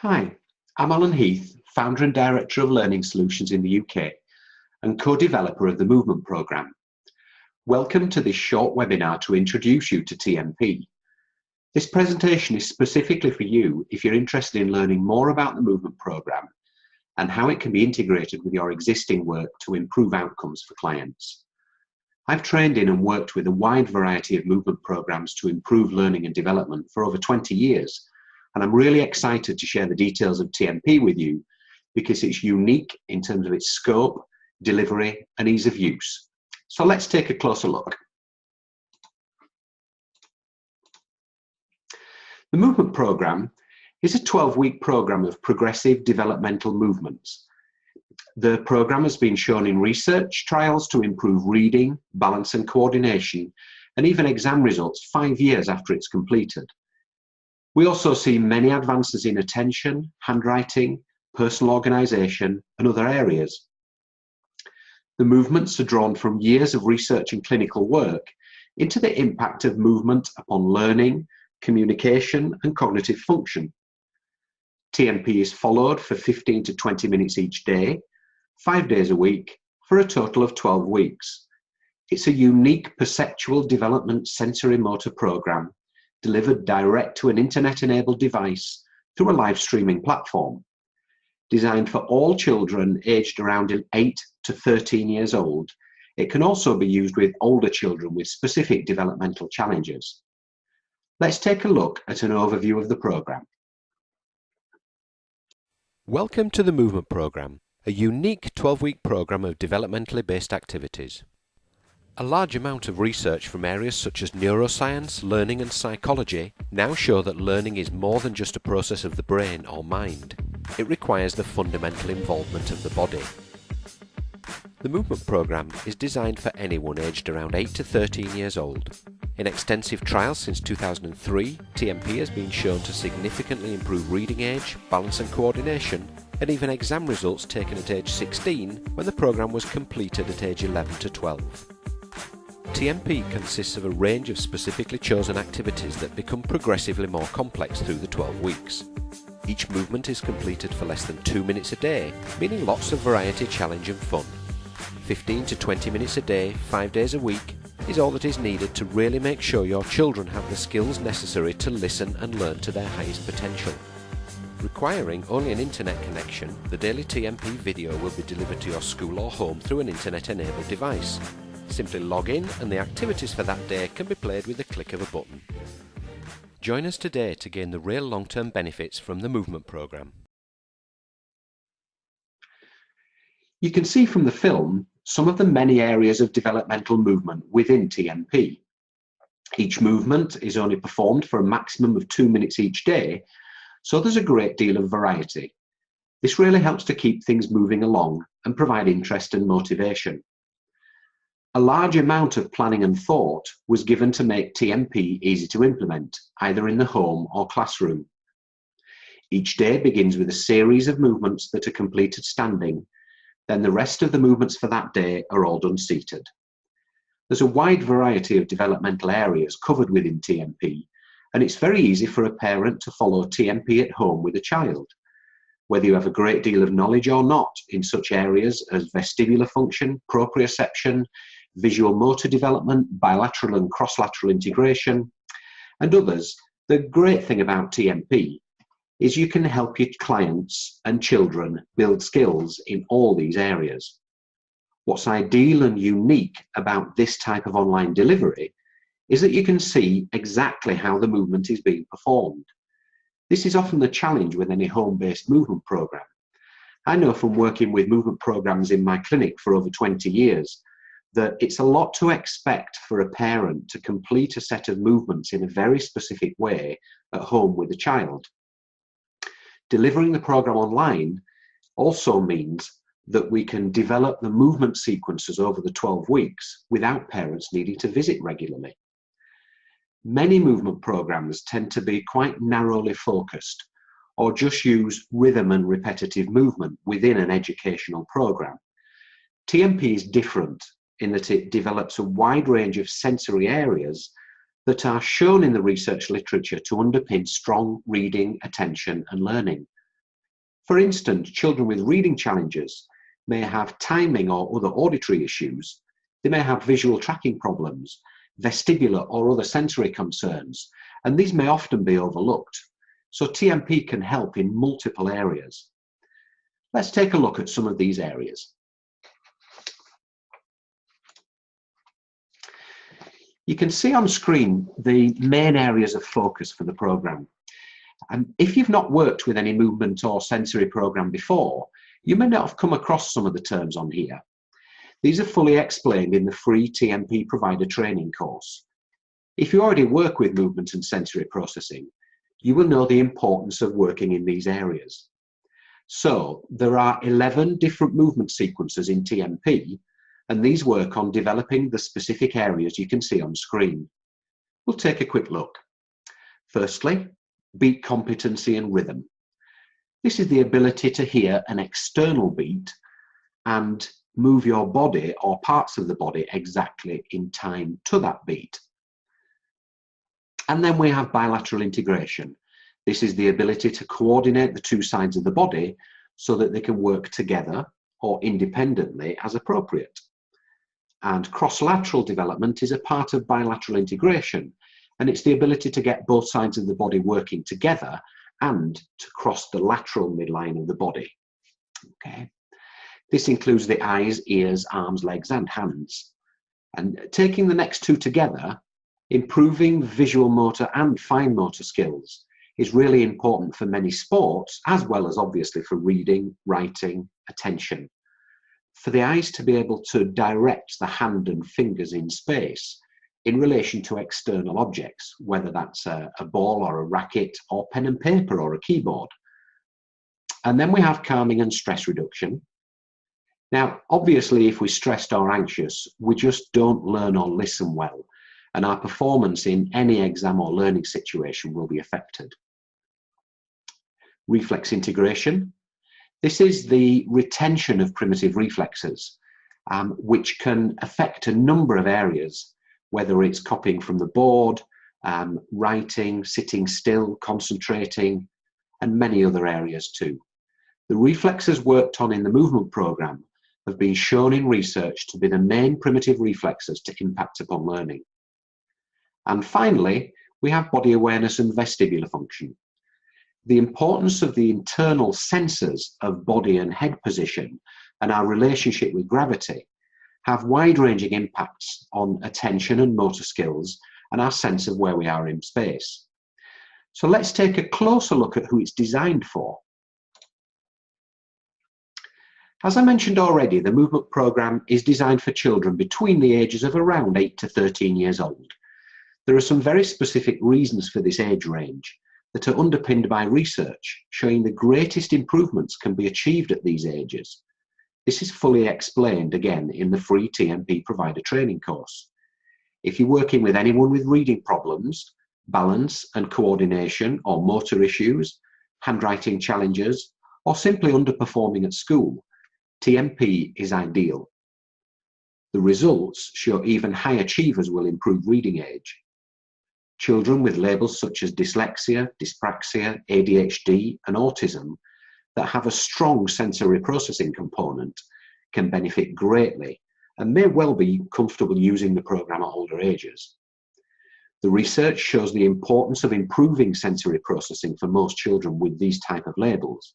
Hi, I'm Alan Heath, founder and director of Learning Solutions in the UK and co-developer of the Movement Programme. Welcome to this short webinar to introduce you to TMP. This presentation is specifically for you if you're interested in learning more about the Movement Programme and how it can be integrated with your existing work to improve outcomes for clients. I've trained in and worked with a wide variety of movement programmes to improve learning and development for over 20 years. And I'm really excited to share the details of TMP with you because it's unique in terms of its scope, delivery, and ease of use. So let's take a closer look. The Movement Programme is a 12-week programme of progressive developmental movements. The programme has been shown in research trials to improve reading, balance and coordination, and even exam results 5 years after it's completed. We also see many advances in attention, handwriting, personal organisation, and other areas. The movements are drawn from years of research and clinical work into the impact of movement upon learning, communication, and cognitive function. TMP is followed for 15 to 20 minutes each day, 5 days a week, for a total of 12 weeks. It's a unique perceptual development sensory motor programme delivered direct to an internet-enabled device through a live streaming platform. Designed for all children aged around 8 to 13 years old, it can also be used with older children with specific developmental challenges. Let's take a look at an overview of the programme. Welcome to the Movement Programme, a unique 12-week programme of developmentally based activities. A large amount of research from areas such as neuroscience, learning and psychology now show that learning is more than just a process of the brain or mind. It requires the fundamental involvement of the body. The Movement Programme is designed for anyone aged around 8 to 13 years old. In extensive trials since 2003, TMP has been shown to significantly improve reading age, balance and coordination, and even exam results taken at age 16 when the programme was completed at age 11 to 12. TMP consists of a range of specifically chosen activities that become progressively more complex through the 12 weeks. Each movement is completed for less than 2 minutes a day, meaning lots of variety, challenge and fun. 15 to 20 minutes a day, 5 days a week, is all that is needed to really make sure your children have the skills necessary to listen and learn to their highest potential. Requiring only an internet connection, the daily TMP video will be delivered to your school or home through an internet-enabled device. Simply log in and the activities for that day can be played with the click of a button. Join us today to gain the real long-term benefits from the Movement Programme. You can see from the film some of the many areas of developmental movement within TMP. Each movement is only performed for a maximum of 2 minutes each day, so there's a great deal of variety. This really helps to keep things moving along and provide interest and motivation. A large amount of planning and thought was given to make TMP easy to implement, either in the home or classroom. Each day begins with a series of movements that are completed standing, then the rest of the movements for that day are all done seated. There's a wide variety of developmental areas covered within TMP, and it's very easy for a parent to follow TMP at home with a child. Whether you have a great deal of knowledge or not in such areas as vestibular function, proprioception, visual motor development, bilateral and cross-lateral integration, and others, the great thing about TMP is you can help your clients and children build skills in all these areas. What's ideal and unique about this type of online delivery is that you can see exactly how the movement is being performed. This is often the challenge with any home-based movement programme. I know from working with movement programmes in my clinic for over 20 years that it's a lot to expect for a parent to complete a set of movements in a very specific way at home with a child. Delivering the programme online also means that we can develop the movement sequences over the 12 weeks without parents needing to visit regularly. Many movement programmes tend to be quite narrowly focused or just use rhythm and repetitive movement within an educational programme. TMP is different in that it develops a wide range of sensory areas that are shown in the research literature to underpin strong reading, attention and learning, For instance, children with reading challenges may have timing or other auditory issues. They may have visual tracking problems, vestibular or other sensory concerns, and these may often be overlooked. So TMP can help in multiple areas. Let's take a look at some of these areas. You can see on screen the main areas of focus for the program. And if you've not worked with any movement or sensory program before, you may not have come across some of the terms on here. These are fully explained in the free TMP provider training course. If you already work with movement and sensory processing, you will know the importance of working in these areas. So there are 11 different movement sequences in TMP, and these work on developing the specific areas you can see on screen. We'll take a quick look. Firstly, beat competency and rhythm. This is the ability to hear an external beat and move your body or parts of the body exactly in time to that beat. And then we have bilateral integration. This is the ability to coordinate the two sides of the body so that they can work together or independently as appropriate. And cross-lateral development is a part of bilateral integration, and it's the ability to get both sides of the body working together and to cross the lateral midline of the body. Okay. This includes the eyes, ears, arms, legs, and hands. And taking the next two together, improving visual motor and fine motor skills is really important for many sports, as well as obviously for reading, writing, attention. For the eyes to be able to direct the hand and fingers in space in relation to external objects, whether that's a ball or a racket or pen and paper or a keyboard. And then we have calming and stress reduction. Now, obviously, if we're stressed or anxious, we just don't learn or listen well, and our performance in any exam or learning situation will be affected. Reflex integration. This is the retention of primitive reflexes, which can affect a number of areas, whether it's copying from the board, writing, sitting still, concentrating, and many other areas too. The reflexes worked on in the movement program have been shown in research to be the main primitive reflexes to impact upon learning. And finally, we have body awareness and vestibular function. The importance of the internal sensors of body and head position and our relationship with gravity have wide-ranging impacts on attention and motor skills and our sense of where we are in space. So let's take a closer look at who it's designed for. As I mentioned already, the movement program is designed for children between the ages of around 8 to 13 years old. There are some very specific reasons for this age range that are underpinned by research showing the greatest improvements can be achieved at these ages. This is fully explained again in the free TMP provider training course. If you're working with anyone with reading problems, balance and coordination or motor issues, handwriting challenges, or simply underperforming at school, TMP is ideal. The results show even high achievers will improve reading age. Children with labels such as dyslexia, dyspraxia, ADHD, and autism that have a strong sensory processing component can benefit greatly and may well be comfortable using the program at older ages. The research shows the importance of improving sensory processing for most children with these type of labels,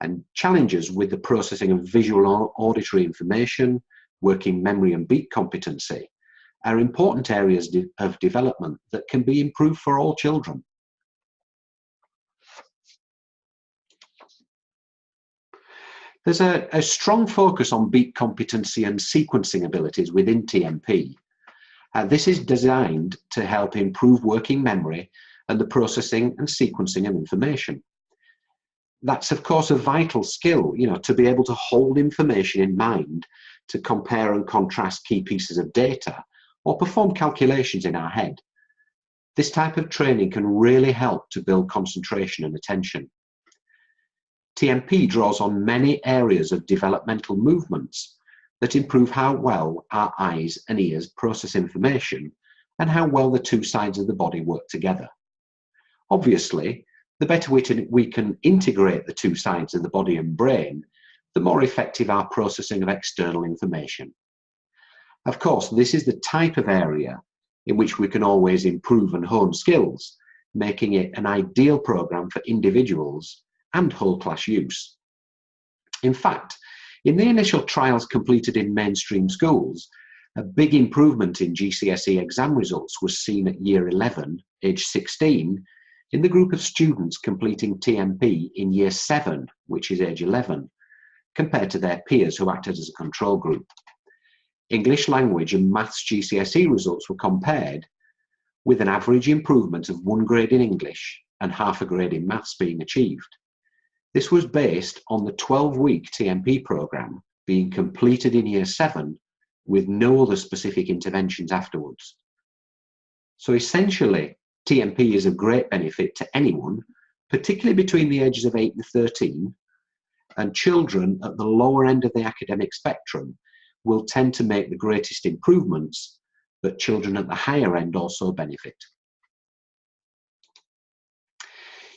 and challenges with the processing of visual or auditory information, working memory and beat competency are important areas of development that can be improved for all children. There's a strong focus on beat competency and sequencing abilities within TMP. This is designed to help improve working memory and the processing and sequencing of information. That's of course a vital skill, to be able to hold information in mind, to compare and contrast key pieces of data, or perform calculations in our head. This type of training can really help to build concentration and attention. TMP draws on many areas of developmental movements that improve how well our eyes and ears process information and how well the two sides of the body work together. Obviously, The better we can integrate the two sides of the body and brain, the more effective our processing of external information. Of course, this is the type of area in which we can always improve and hone skills, making it an ideal program for individuals and whole class use. In fact, in the initial trials completed in mainstream schools, a big improvement in GCSE exam results was seen at year 11, age 16, in the group of students completing TMP in year 7, which is age 11, compared to their peers who acted as a control group. English language and maths GCSE results were compared, with an average improvement of 1 grade in English and half a grade in maths being achieved. This was based on the 12-week TMP programme being completed in year 7 with no other specific interventions afterwards. So essentially, TMP is of great benefit to anyone, particularly between the ages of 8 and 13, and children at the lower end of the academic spectrum will tend to make the greatest improvements, but children at the higher end also benefit.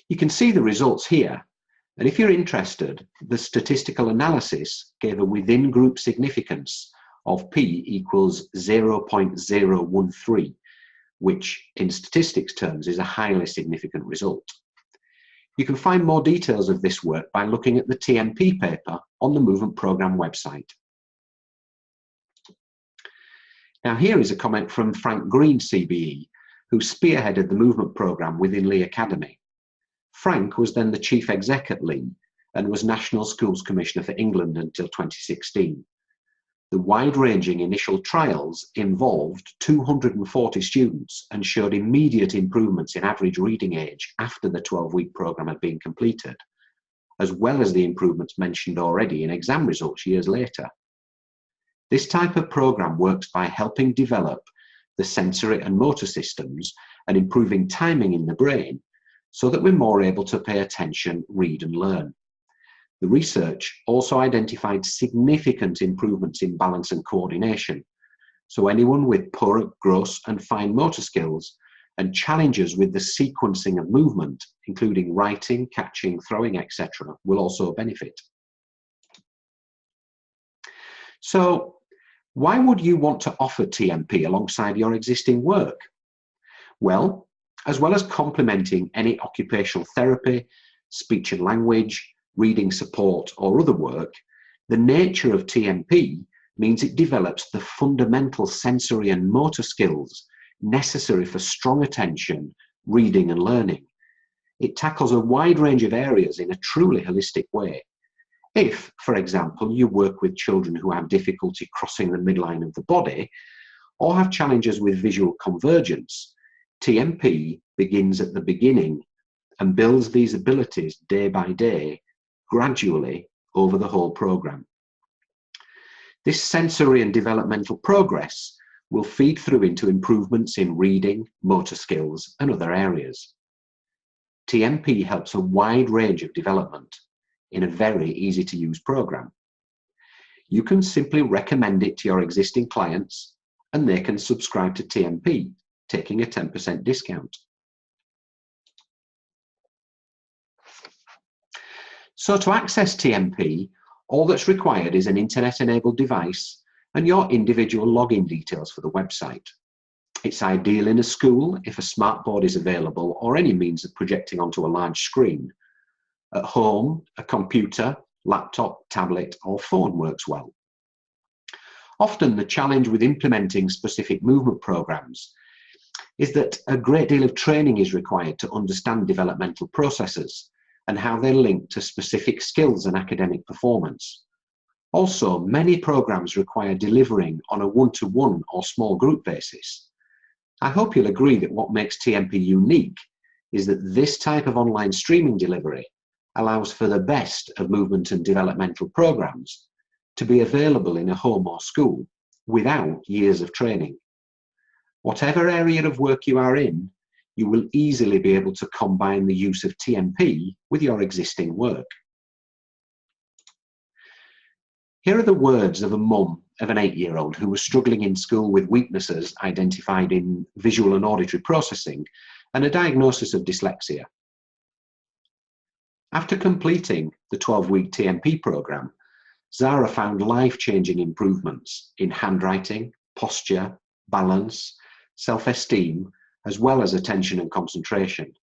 You can see the results here, and if you're interested, the statistical analysis gave a within group significance of P equals 0.013, which in statistics terms is a highly significant result. You can find more details of this work by looking at the TMP paper on the Movement Programme website. Now here is a comment from Frank Green CBE, who spearheaded the Movement Programme within Lee Academy. Frank was then the Chief Exec at Lee and was National Schools Commissioner for England until 2016. The wide-ranging initial trials involved 240 students and showed immediate improvements in average reading age after the 12-week programme had been completed, as well as the improvements mentioned already in exam results years later. This type of programme works by helping develop the sensory and motor systems and improving timing in the brain so that we're more able to pay attention, read and learn. The research also identified significant improvements in balance and coordination, so anyone with poor gross and fine motor skills and challenges with the sequencing of movement, including writing, catching, throwing, etc., will also benefit. So, why would you want to offer TMP alongside your existing work? Well, as well as complementing any occupational therapy, speech and language, reading support or other work, the nature of TMP means it develops the fundamental sensory and motor skills necessary for strong attention, reading and learning. It tackles a wide range of areas in a truly holistic way. If, for example, you work with children who have difficulty crossing the midline of the body or have challenges with visual convergence, TMP begins at the beginning and builds these abilities day by day, gradually over the whole programme. This sensory and developmental progress will feed through into improvements in reading, motor skills and other areas. TMP helps a wide range of development in a very easy to use programme. You can simply recommend it to your existing clients and they can subscribe to TMP, taking a 10% discount. So to access TMP, all that's required is an internet-enabled device and your individual login details for the website. It's ideal in a school if a smartboard is available or any means of projecting onto a large screen. At home, a computer, laptop, tablet or phone works well. Often the challenge with implementing specific movement programs is that a great deal of training is required to understand developmental processes and how they link to specific skills and academic performance. Also, many programs require delivering on a one-to-one or small group basis. I hope you'll agree that what makes TMP unique is that this type of online streaming delivery allows for the best of movement and developmental programs to be available in a home or school without years of training. Whatever area of work you are in, you will easily be able to combine the use of TMP with your existing work. Here are the words of a mum of an 8-year-old who was struggling in school with weaknesses identified in visual and auditory processing and a diagnosis of dyslexia. After completing the 12-week TMP program, Zara found life-changing improvements in handwriting, posture, balance, self-esteem, as well as attention and concentration.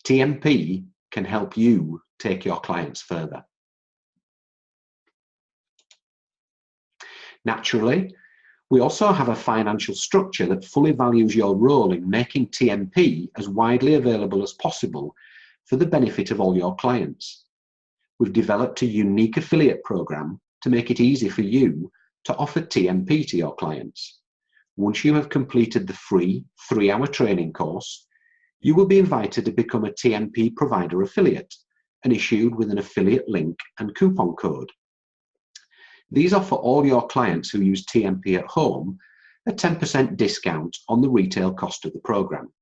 TMP can help you take your clients further. Naturally, we also have a financial structure that fully values your role in making TMP as widely available as possible for the benefit of all your clients. We've developed a unique affiliate program to make it easy for you to offer TMP to your clients. Once you have completed the free 3-hour training course, you will be invited to become a TMP provider affiliate and issued with an affiliate link and coupon code. These offer all your clients who use TMP at home a 10% discount on the retail cost of the program.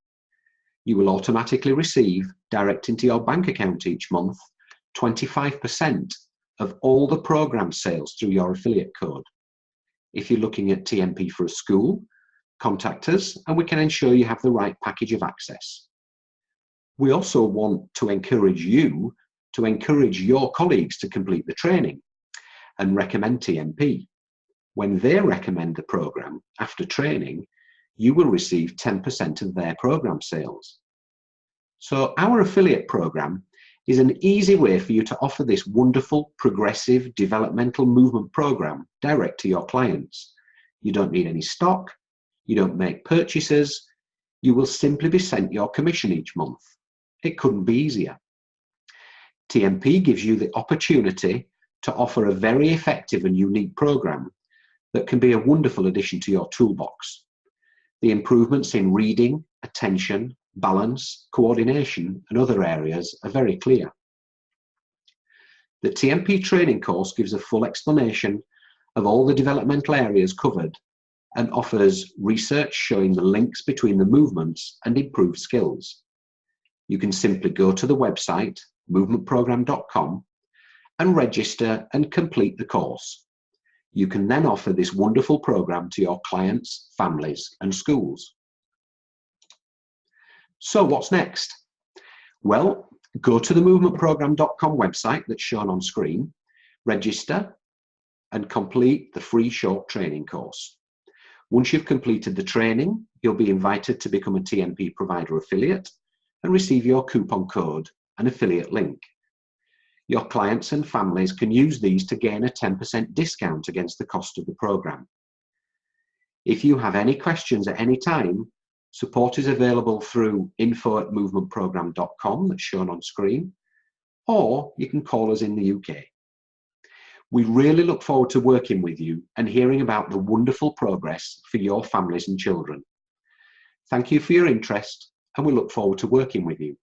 You will automatically receive, direct into your bank account each month, 25% of all the program sales through your affiliate code. If you're looking at TMP for a school, contact us and we can ensure you have the right package of access. We also want to encourage you to encourage your colleagues to complete the training and recommend TMP. When they recommend the program after training, you will receive 10% of their program sales. So our affiliate program is an easy way for you to offer this wonderful, progressive, developmental movement program direct to your clients. You don't need any stock, you don't make purchases, you will simply be sent your commission each month. It couldn't be easier. TMP gives you the opportunity to offer a very effective and unique program that can be a wonderful addition to your toolbox. The improvements in reading, attention, balance, coordination, and other areas are very clear. The TMP training course gives a full explanation of all the developmental areas covered and offers research showing the links between the movements and improved skills. You can simply go to the website, movementprogram.com, and register and complete the course. You can then offer this wonderful program to your clients, families, and schools. So what's next? Well, go to the movementprogram.com website that's shown on screen, register, and complete the free short training course. Once you've completed the training, you'll be invited to become a TMP provider affiliate and receive your coupon code and affiliate link. Your clients and families can use these to gain a 10% discount against the cost of the program. If you have any questions at any time, support is available through info@movementprogram.com that's shown on screen, or you can call us in the UK. We really look forward to working with you and hearing about the wonderful progress for your families and children. Thank you for your interest, and we look forward to working with you.